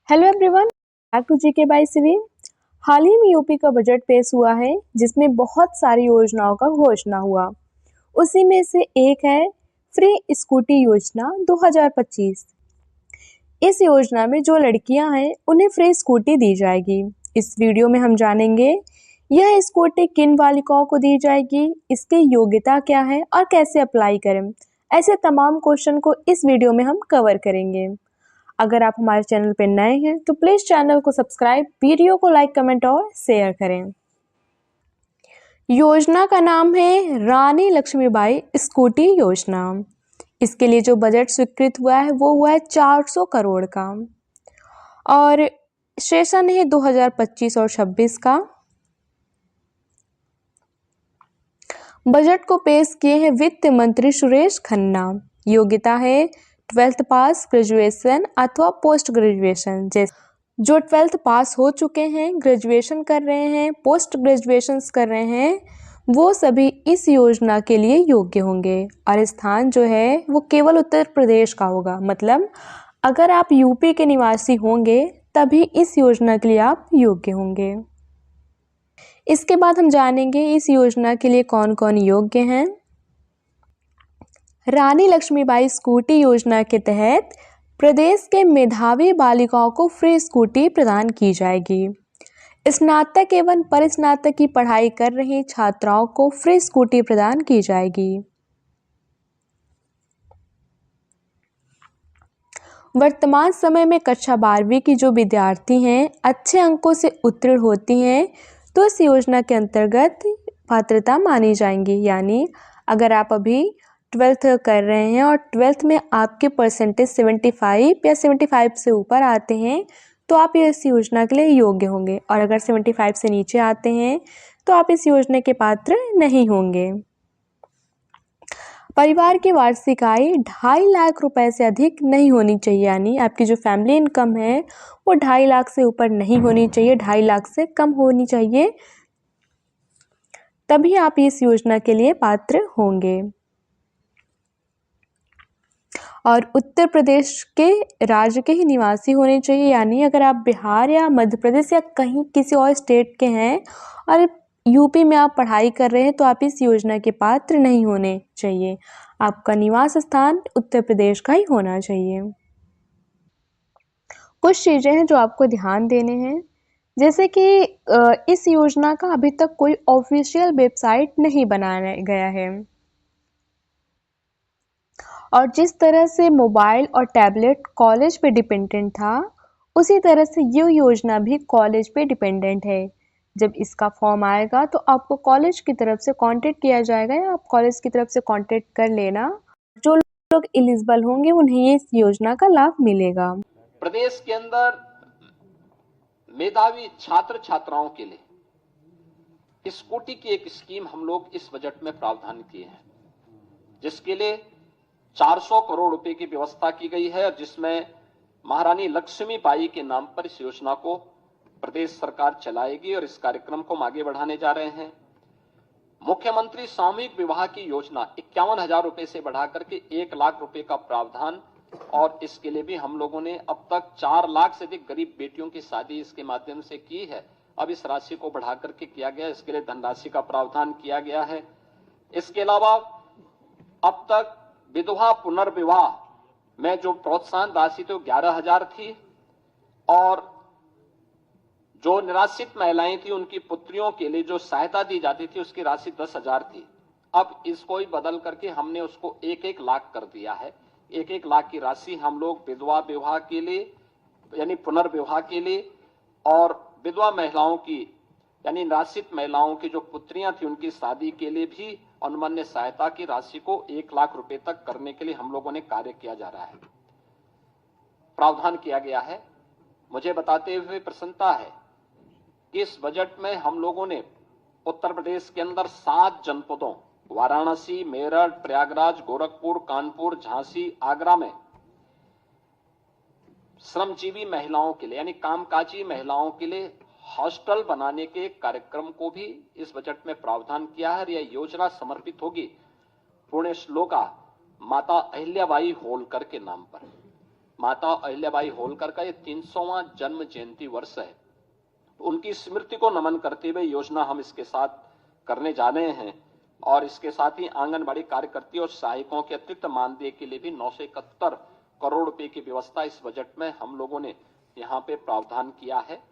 Hello everyone, back to GK by CV. हाल ही में यूपी का बजट पेश हुआ है जिसमें बहुत सारी योजनाओं का घोषणा हुआ। उसी में से एक है फ्री स्कूटी योजना 2025। इस योजना में जो लड़कियां हैं उन्हें फ्री स्कूटी दी जाएगी। इस वीडियो में हम जानेंगे यह स्कूटी किन बालिकाओं को दी जाएगी, इसकी योग्यता क्या है और कैसे अप्लाई करें। ऐसे तमाम क्वेश्चन को इस वीडियो में हम कवर करेंगे। अगर आप हमारे चैनल पर नए हैं तो प्लीज चैनल को सब्सक्राइब, वीडियो को लाइक, कमेंट और शेयर करें। योजना का नाम है रानी लक्ष्मीबाई स्कूटी योजना। इसके लिए जो बजट स्वीकृत हुआ है वो हुआ है 400 करोड़ का और सेशन है 2025 और 26 का। बजट को पेश किए हैं वित्त मंत्री सुरेश खन्ना। योग्यता है 12th पास, ग्रेजुएशन अथवा पोस्ट ग्रेजुएशन। जो 12th पास हो चुके हैं, ग्रेजुएशन कर रहे हैं, पोस्ट ग्रेजुएशन कर रहे हैं, वो सभी इस योजना के लिए योग्य होंगे। और स्थान जो है वो केवल उत्तर प्रदेश का होगा। मतलब अगर आप यूपी के निवासी होंगे तभी इस योजना के लिए आप योग्य होंगे। इसके बाद हम जानेंगे इस योजना के लिए कौन कौन योग्य हैं। रानी लक्ष्मीबाई स्कूटी योजना के तहत प्रदेश के मेधावी बालिकाओं को फ्री स्कूटी प्रदान की जाएगी। स्नातक एवं परिस्नातक की पढ़ाई कर रही छात्राओं को फ्री स्कूटी प्रदान की जाएगी। वर्तमान समय में कक्षा 12वीं की जो विद्यार्थी हैं अच्छे अंकों से उत्तीर्ण होती हैं तो इस योजना के अंतर्गत पात्रता मानी जाएंगी। यानी अगर आप अभी 12th कर रहे हैं और 12th में आपके परसेंटेज 75 या 75 से ऊपर आते हैं तो आप इस योजना के लिए योग्य होंगे, और अगर 75 से नीचे आते हैं तो आप इस योजना के पात्र नहीं होंगे। परिवार की वार्षिक आय 2.5 लाख रुपए से अधिक नहीं होनी चाहिए। यानी आपकी जो फैमिली इनकम है वो 2.5 लाख से ऊपर नहीं होनी चाहिए, 2.5 लाख से कम होनी चाहिए, तभी आप इस योजना के लिए पात्र होंगे। और उत्तर प्रदेश के राज्य के ही निवासी होने चाहिए। यानी अगर आप बिहार या मध्य प्रदेश या कहीं किसी और स्टेट के हैं और यूपी में आप पढ़ाई कर रहे हैं तो आप इस योजना के पात्र नहीं होने चाहिए। आपका निवास स्थान उत्तर प्रदेश का ही होना चाहिए। कुछ चीज़ें हैं जो आपको ध्यान देने हैं, जैसे कि इस योजना का अभी तक कोई ऑफिशियल वेबसाइट नहीं बनाया गया है। और जिस तरह से मोबाइल और टैबलेट कॉलेज पे डिपेंडेंट था, उसी तरह से ये योजना भी कॉलेज पे डिपेंडेंट है। जब इसका फॉर्म आएगा तो आपको कॉलेज की तरफ से कांटेक्ट किया जाएगा या आप कॉलेज की तरफ से कांटेक्ट कर लेना। जो लोग एलिजिबल होंगे उन्हें इस योजना का लाभ मिलेगा। प्रदेश के अंदर मेधावी छात्र छात्राओं के लिए स्कूटी की एक स्कीम हम लोग इस बजट में प्रावधान किए हैं, जिसके लिए 400 करोड़ रुपए की व्यवस्था की गई है और जिसमें महारानी लक्ष्मीबाई के नाम पर इस योजना को प्रदेश सरकार चलाएगी और इस कार्यक्रम को हम आगे बढ़ाने जा रहे हैं। मुख्यमंत्री सामूहिक विवाह की योजना 51,000 रुपए से बढ़ाकर के 1 लाख रुपए का प्रावधान, और इसके लिए भी हम लोगों ने अब तक 4 लाख से अधिक गरीब बेटियों की शादी इसके माध्यम से की है। अब इस राशि को बढ़ाकर के किया गया, इसके लिए धनराशि का प्रावधान किया गया है। इसके अलावा अब तक विधवा पुनर्विवाह में जो प्रोत्साहन राशि थी 11,000 थी और जो निराश्रित महिलाएं थी उनकी पुत्रियों के लिए जो सहायता दी जाती थी उसकी राशि 10,000 थी। अब इसको ही बदल करके हमने उसको 1-1 लाख कर दिया है। 1-1 लाख की राशि हम लोग विधवा विवाह के लिए यानी पुनर्विवाह के लिए और विधवा महिलाओं की यानी निराश्रित महिलाओं की जो पुत्रियां थी उनकी शादी के लिए भी अनुमन्य सहायता की राशि को 1 लाख रुपए तक करने के लिए हम लोगों ने कार्य किया जा रहा है, प्रावधान किया गया है। मुझे बताते हुए प्रसन्नता है कि इस बजट में हम लोगों ने उत्तर प्रदेश के अंदर 7 जनपदों वाराणसी, मेरठ, प्रयागराज, गोरखपुर, कानपुर, झांसी, आगरा में श्रमजीवी महिलाओं के लिए यानी कामकाजी महिलाओं के लिए हॉस्टल बनाने के कार्यक्रम को भी इस बजट में प्रावधान किया है। यह योजना समर्पित होगी पुण्य श्लोका माता अहिल्याबाई होलकर के नाम पर। माता अहिल्याबाई होलकर का ये 300वां जन्म जयंती वर्ष है। उनकी स्मृति को नमन करते हुए योजना हम इसके साथ करने जा रहे हैं और इसके साथ ही आंगनबाड़ी कार्यकर्ती और सहायकों के अतिरिक्त मानदेय के लिए भी 971 करोड़ रुपए की व्यवस्था इस बजट में हम लोगों ने यहाँ पे प्रावधान किया है।